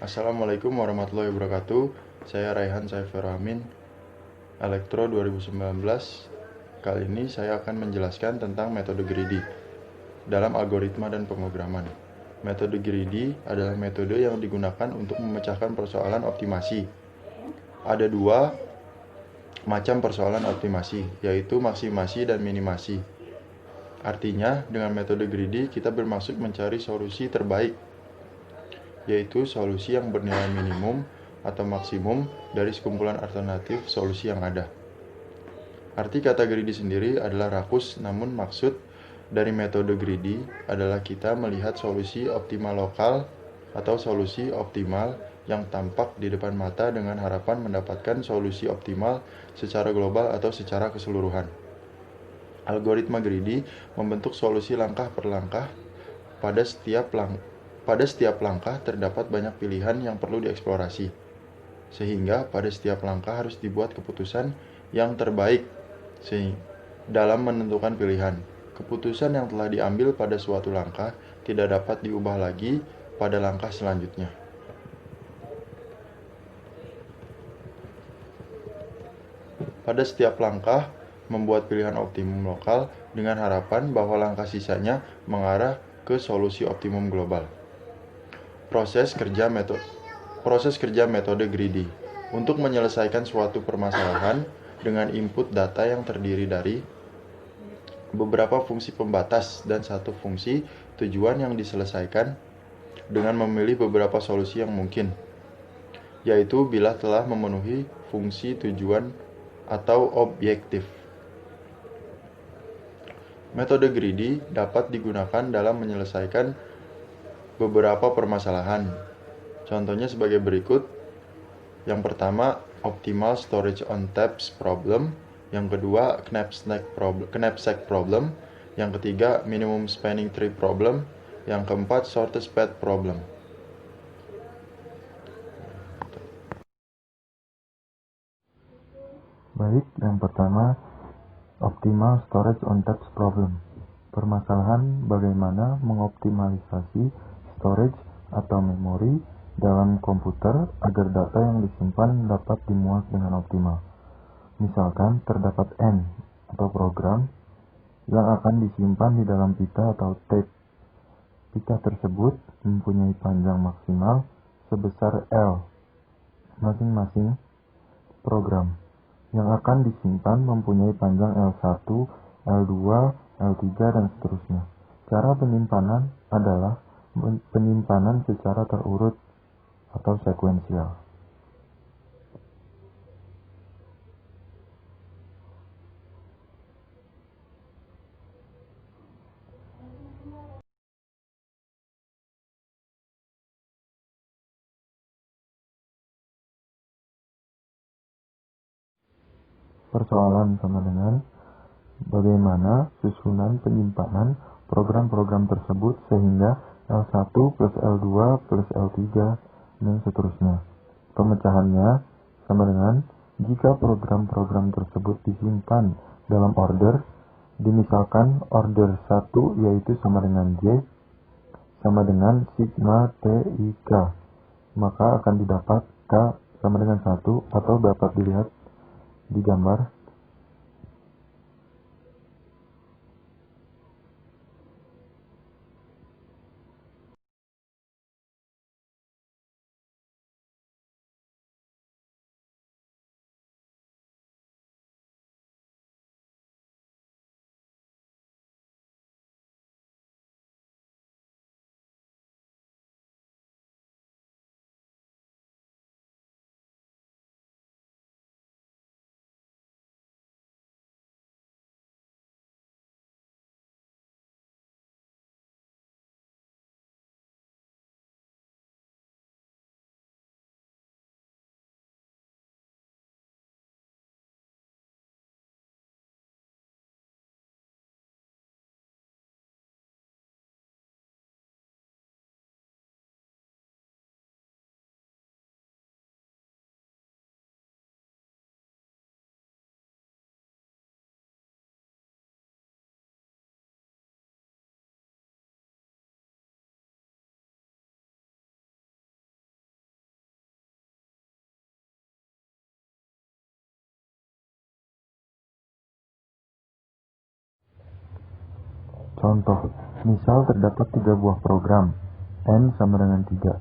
Assalamualaikum warahmatullahi wabarakatuh. Saya Raihan Saifur Amin, Elektro 2019. Kali ini saya akan menjelaskan tentang metode greedy dalam algoritma dan pemrograman. Metode greedy adalah metode yang digunakan untuk memecahkan persoalan optimasi. Ada dua macam persoalan optimasi, yaitu maksimasi dan minimasi. Artinya, dengan metode greedy kita bermaksud mencari solusi terbaik, yaitu solusi yang bernilai minimum atau maksimum dari sekumpulan alternatif solusi yang ada. Arti kata greedy sendiri adalah rakus, namun maksud dari metode greedy adalah kita melihat solusi optimal lokal atau solusi optimal yang tampak di depan mata dengan harapan mendapatkan solusi optimal secara global atau secara keseluruhan. Algoritma greedy membentuk solusi langkah per langkah. Pada setiap langkah terdapat banyak pilihan yang perlu dieksplorasi, sehingga pada setiap langkah harus dibuat keputusan yang terbaik dalam menentukan pilihan. Keputusan yang telah diambil pada suatu langkah tidak dapat diubah lagi pada langkah selanjutnya. Pada setiap langkah, membuat pilihan optimum lokal dengan harapan bahwa langkah sisanya mengarah ke solusi optimum global. Proses kerja metode greedy untuk menyelesaikan suatu permasalahan dengan input data yang terdiri dari beberapa fungsi pembatas dan satu fungsi tujuan yang diselesaikan dengan memilih beberapa solusi yang mungkin, yaitu bila telah memenuhi fungsi tujuan atau objektif. Metode greedy dapat digunakan dalam menyelesaikan beberapa permasalahan. Contohnya sebagai berikut. Yang pertama, optimal storage on taps problem. Yang kedua, knapsack problem. Yang ketiga, minimum spanning tree problem. Yang keempat, shortest path problem. Baik, yang pertama, optimal storage on taps problem. Permasalahan bagaimana mengoptimalisasi storage atau memori dalam komputer agar data yang disimpan dapat dimuat dengan optimal. Misalkan terdapat N atau program yang akan disimpan di dalam pita atau tape. Pita tersebut mempunyai panjang maksimal sebesar L. Masing-masing program yang akan disimpan mempunyai panjang L1, L2, L3, dan seterusnya. Cara penyimpanan adalah penyimpanan secara terurut atau sekuensial. Persoalan sama dengan bagaimana susunan penyimpanan program-program tersebut sehingga L1 plus L2 plus L3 dan seterusnya. Pemecahannya sama dengan jika program-program tersebut disimpan dalam order, dimisalkan order 1 yaitu sama dengan J sama dengan sigma TIK, maka akan didapat K sama dengan 1 atau dapat dilihat di gambar Contoh, misal terdapat 3 buah program, N sama dengan 3,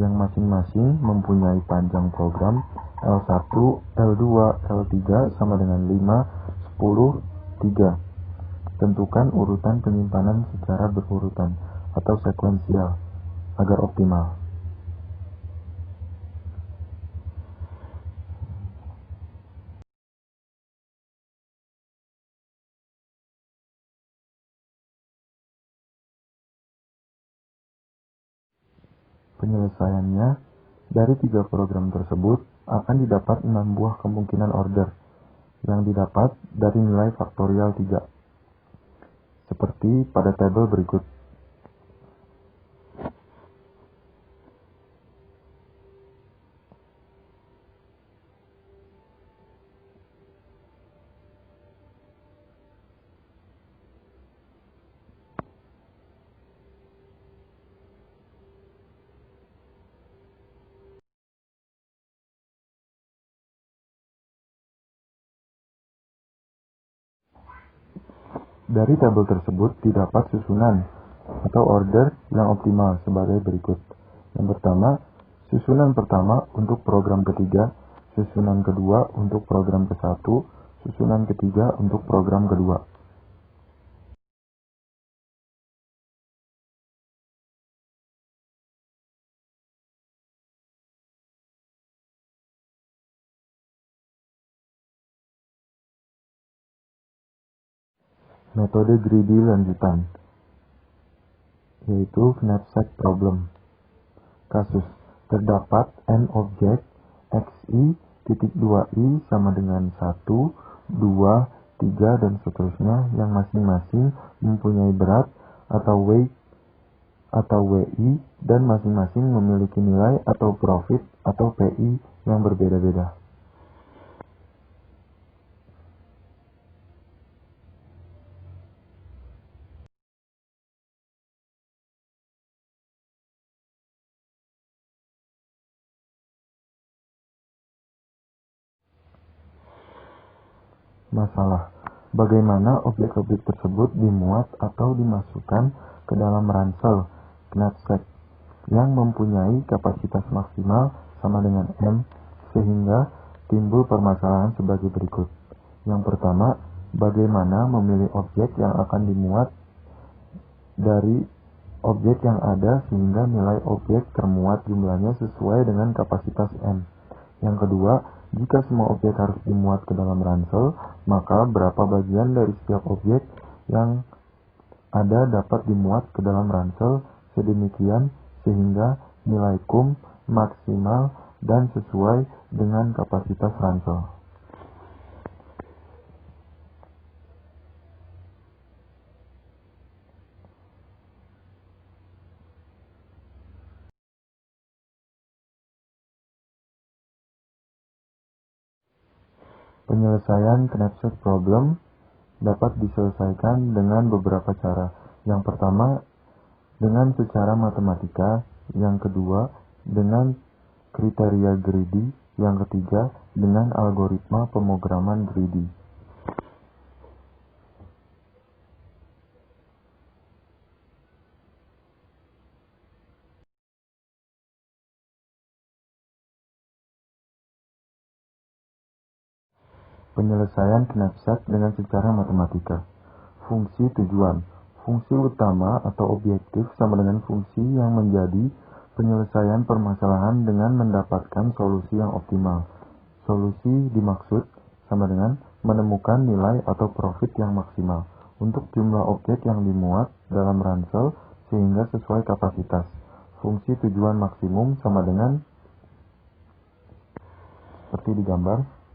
yang masing-masing mempunyai panjang program L1, L2, L3 sama dengan 5, 10, 3. Tentukan urutan penyimpanan secara berurutan atau sekuensial agar optimal. Penyelesaiannya, dari 3 program tersebut akan didapat 6 buah kemungkinan order yang didapat dari nilai faktorial 3, seperti pada tabel berikut. Dari tabel tersebut didapat susunan atau order yang optimal sebagai berikut. Yang pertama, susunan pertama untuk program ketiga, susunan kedua untuk program ke-1, susunan ketiga untuk program kedua. Metode greedy lanjutan, yaitu knapsack problem. Kasus, terdapat n objek xi.2i sama dengan 1, 2, 3, dan seterusnya yang masing-masing mempunyai berat atau weight atau wi dan masing-masing memiliki nilai atau profit atau pi yang berbeda-beda. Masalah, bagaimana objek-objek tersebut dimuat atau dimasukkan ke dalam ransel knapsack yang mempunyai kapasitas maksimal sama dengan M, sehingga timbul permasalahan sebagai berikut. Yang pertama, bagaimana memilih objek yang akan dimuat dari objek yang ada sehingga nilai objek termuat jumlahnya sesuai dengan kapasitas M. Yang kedua, jika semua objek harus dimuat ke dalam ransel, maka berapa bagian dari setiap objek yang ada dapat dimuat ke dalam ransel sedemikian sehingga nilai kum maksimal dan sesuai dengan kapasitas ransel. Penyelesaian knapsack problem dapat diselesaikan dengan beberapa cara. Yang pertama, dengan secara matematika. Yang kedua, dengan kriteria greedy. Yang ketiga, dengan algoritma pemrograman greedy. Penyelesaian knapsack dengan secara matematika. Fungsi tujuan. Fungsi utama atau objektif sama dengan fungsi yang menjadi penyelesaian permasalahan dengan mendapatkan solusi yang optimal. Solusi dimaksud sama dengan menemukan nilai atau profit yang maksimal untuk jumlah objek yang dimuat dalam ransel sehingga sesuai kapasitas. Fungsi tujuan maksimum sama dengan seperti digambar.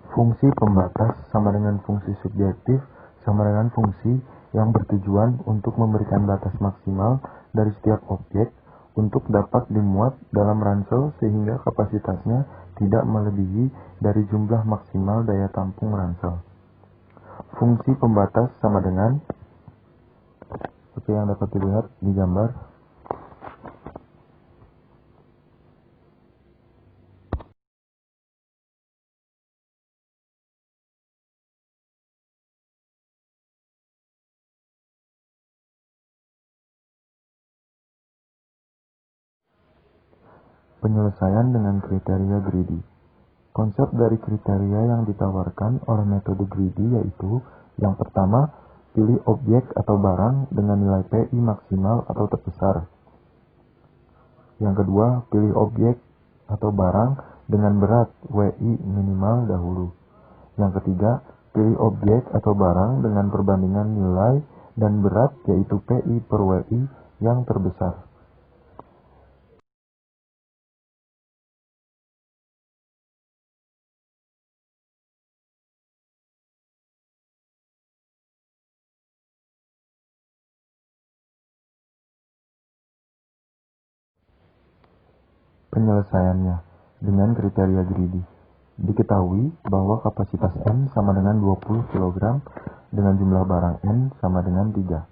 Fungsi pembatas sama dengan fungsi subjektif sama dengan fungsi yang bertujuan untuk memberikan batas maksimal dari setiap objek untuk dapat dimuat dalam ransel sehingga kapasitasnya tidak melebihi dari jumlah maksimal daya tampung ransel. Fungsi pembatas sama dengan seperti yang dapat dilihat di gambar. Penyelesaian dengan kriteria greedy. Konsep dari kriteria yang ditawarkan oleh metode greedy yaitu yang pertama, pilih objek atau barang dengan nilai PI maksimal atau terbesar. Yang kedua, pilih objek atau barang dengan berat WI minimal dahulu. Yang ketiga, pilih objek atau barang dengan perbandingan nilai dan berat yaitu PI per WI yang terbesar. Penyelesaiannya dengan kriteria greedy. Diketahui bahwa kapasitas M sama dengan 20 kg dengan jumlah barang N sama dengan 3.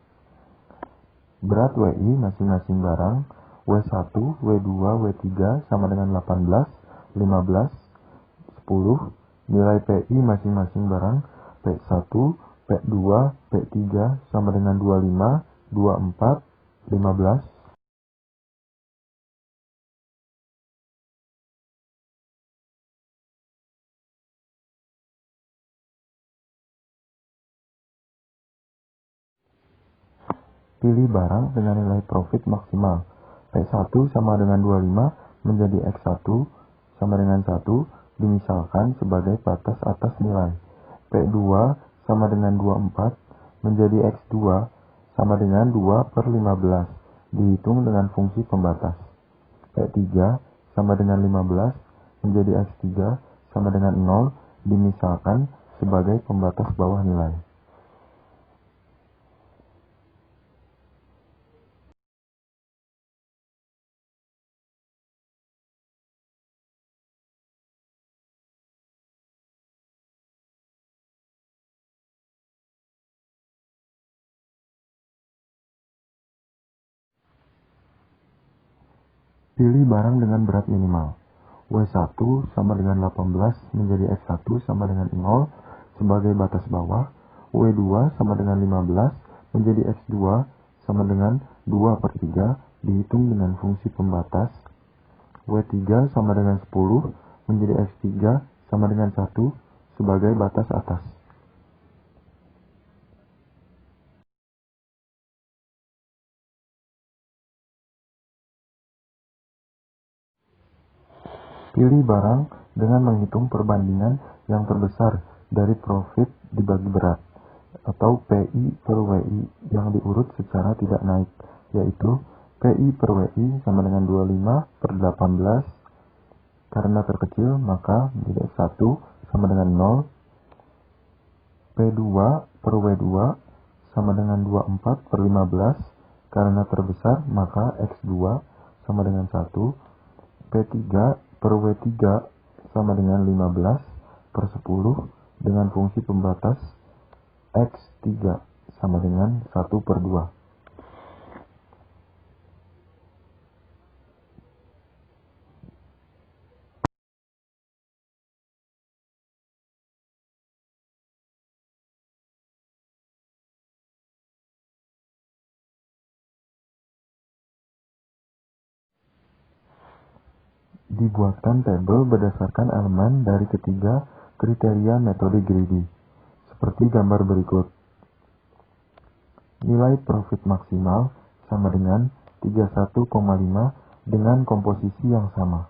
Berat WI masing-masing barang W1, W2, W3 sama dengan 18, 15, 10. Nilai PI masing-masing barang P1, P2, P3 sama dengan 25, 24, 15. Pilih barang dengan nilai profit maksimal. P1 sama dengan 25 menjadi X1 sama dengan 1 dimisalkan sebagai batas atas nilai. P2 sama dengan 24 menjadi X2 sama dengan 2 per 15 dihitung dengan fungsi pembatas. P3 sama dengan 15 menjadi X3 sama dengan 0 dimisalkan sebagai pembatas bawah nilai. Pilih barang dengan berat minimal. W1 sama dengan 18 menjadi X1 sama dengan 0 sebagai batas bawah. W2 sama dengan 15 menjadi X2 sama dengan 2 per 3 dihitung dengan fungsi pembatas. W3 sama dengan 10 menjadi X3 sama dengan 1 sebagai batas atas. Pilih barang dengan menghitung perbandingan yang terbesar dari profit dibagi berat, atau PI per WI yang diurut secara tidak naik, yaitu PI per WI sama dengan 25 per 18, karena terkecil maka menjadi X1 sama dengan 0, P2 per W2 sama dengan 24 per 15, karena terbesar maka X2 sama dengan 1, P3 per W3 sama dengan 15 per 10 dengan fungsi pembatas X3 sama dengan 1 per 2. Dibuatkan tabel berdasarkan elemen dari ketiga kriteria metode greedy, seperti gambar berikut. Nilai profit maksimal sama dengan 31,5 dengan komposisi yang sama.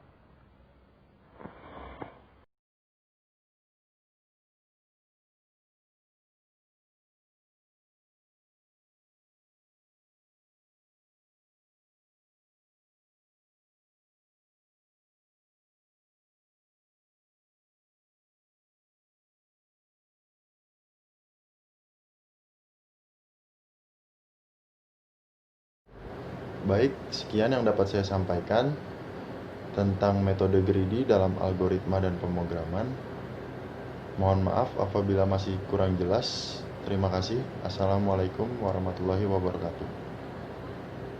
Baik, sekian yang dapat saya sampaikan tentang metode greedy dalam algoritma dan pemrograman. Mohon maaf apabila masih kurang jelas. Terima kasih. Assalamualaikum warahmatullahi wabarakatuh.